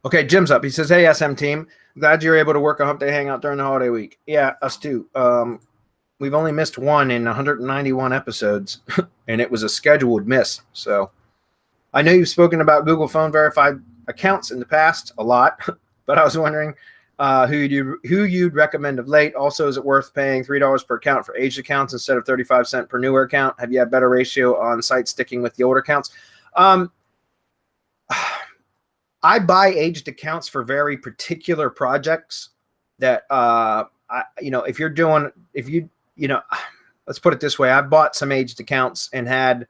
Okay, Jim's up. He says, "Hey, SM team, glad you're able to work a Hump Day Hangout during the holiday week." Yeah, us too. We've only missed one in 191 episodes, and it was a scheduled miss. So I know you've spoken about Google Phone verified accounts in the past a lot, but I was wondering who you'd recommend of late. Also, is it worth paying $3 per account for aged accounts instead of 35 cents per newer account? Have you had better ratio on sites sticking with the older accounts? Um, I buy aged accounts for very particular projects that if you're doing, let's put it this way. I've bought some aged accounts and I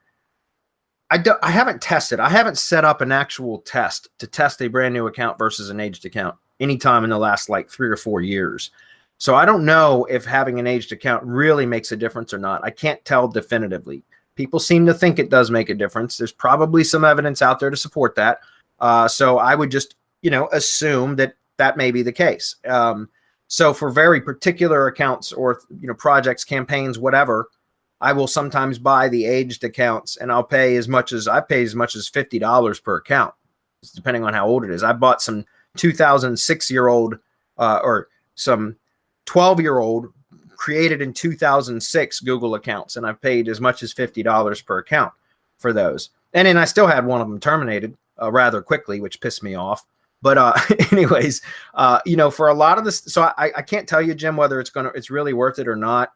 haven't tested. I haven't set up an actual test to test a brand new account versus an aged account anytime in the last like 3 or 4 years. So I don't know if having an aged account really makes a difference or not. I can't tell definitively. People seem to think it does make a difference. There's probably some evidence out there to support that. So I would just, assume that may be the case. So for very particular accounts or, projects, campaigns, whatever, I will sometimes buy the aged accounts and I pay as much as $50 per account, depending on how old it is. I bought some 2006-year-old or some 12-year-old created in 2006 Google accounts, and I've paid as much as $50 per account for those. And then I still had one of them terminated rather quickly, which pissed me off. But anyways, for a lot of this, so I can't tell you, Jim, whether it's really worth it or not.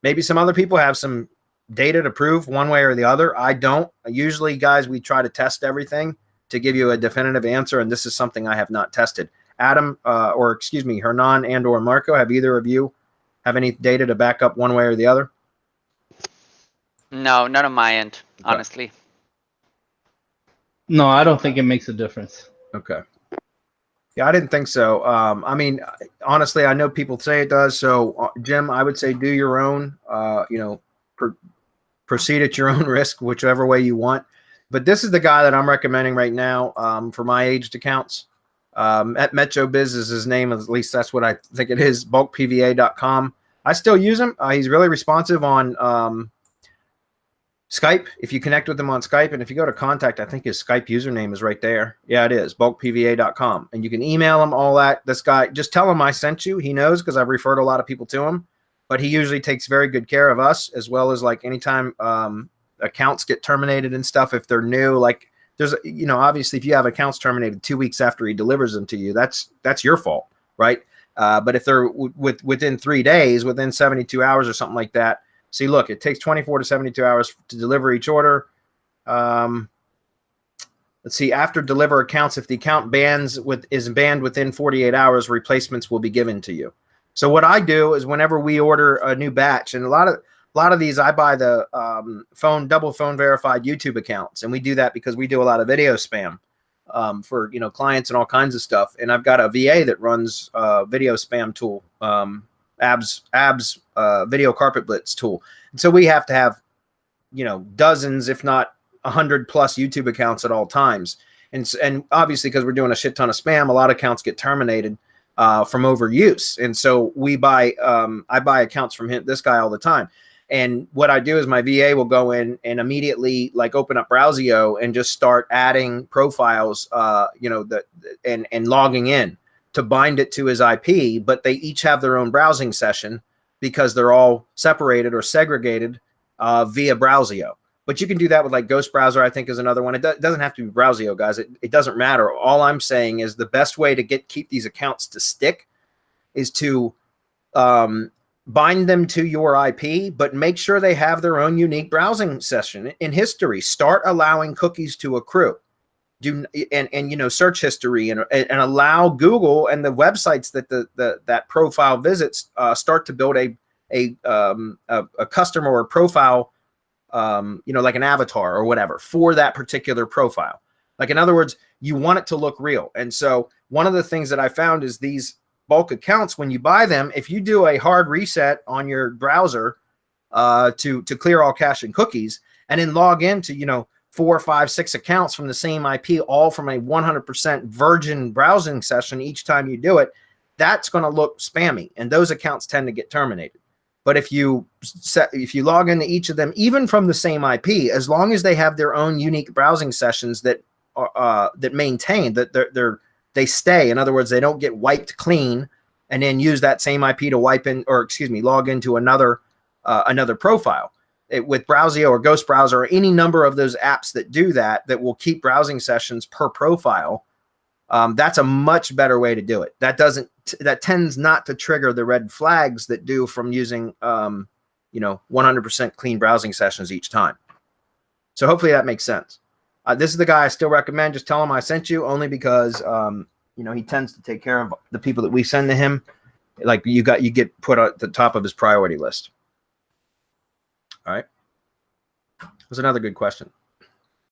Maybe some other people have some data to prove one way or the other. I don't. Usually, guys, we try to test everything to give you a definitive answer, and this is something I have not tested. Adam, Hernan and or Marco, have either of you have any data to back up one way or the other? No, not on my end, honestly. No, I don't think it makes a difference. Okay. Yeah, I didn't think so. Honestly, I know people say it does. So, Jim, I would say do your own, proceed at your own risk, whichever way you want. But this is the guy that I'm recommending right now for my aged accounts. At MetroBiz is his name, at least that's what I think it is, bulkpva.com. I still use him. He's really responsive on Skype. If you connect with him on Skype, and if you go to contact, I think his Skype username is right there. Yeah, it is, bulkpva.com. And you can email him, all that. This guy, just tell him I sent you. He knows because I've referred a lot of people to him. But he usually takes very good care of us, as well as like anytime accounts get terminated and stuff, if they're new, like there's, obviously if you have accounts terminated 2 weeks after he delivers them to you, that's your fault, right? But if they're within 3 days, within 72 hours or something like that, see, look, it takes 24 to 72 hours to deliver each order. Let's see, after deliver accounts, if the account is banned within 48 hours, replacements will be given to you. So what I do is whenever we order a new batch, and a lot of these, I buy the double phone verified YouTube accounts, and we do that because we do a lot of video spam for clients and all kinds of stuff. And I've got a VA that runs video spam tool, abs video carpet blitz tool, and so we have to have dozens, if not 100 plus YouTube accounts at all times. And obviously because we're doing a shit ton of spam, a lot of accounts get terminated from overuse. And so I buy accounts from this guy all the time. And what I do is my VA will go in and immediately like open up Browsio and just start adding profiles, and logging in to bind it to his IP, but they each have their own browsing session because they're all separated or segregated via Browsio. But you can do that with like Ghost Browser, I think, is another one. It doesn't have to be Browsio, guys. It doesn't matter. All I'm saying is the best way to keep these accounts to stick is to bind them to your IP, but make sure they have their own unique browsing session in history. Start allowing cookies to accrue. Search history and allow Google and the websites that that profile visits start to build a customer or profile, like an avatar or whatever for that particular profile. Like, in other words, you want it to look real. And so one of the things that I found is these bulk accounts, when you buy them, if you do a hard reset on your browser to clear all cache and cookies, and then log into, 4, 5, 6 accounts from the same IP, all from a 100% virgin browsing session each time you do it, that's going to look spammy, and those accounts tend to get terminated. But if you log into each of them, even from the same IP, as long as they have their own unique browsing sessions that that maintain that they stay. In other words, they don't get wiped clean and then use that same IP to log into another profile. With Browsio or Ghost Browser or any number of those apps that do that will keep browsing sessions per profile. That's a much better way to do it. That tends not to trigger the red flags that do from using 100% clean browsing sessions each time. So hopefully that makes sense. This is the guy I still recommend. Just tell him I sent you, only because he tends to take care of the people that we send to him. Like you get put at the top of his priority list. All right. That was another good question.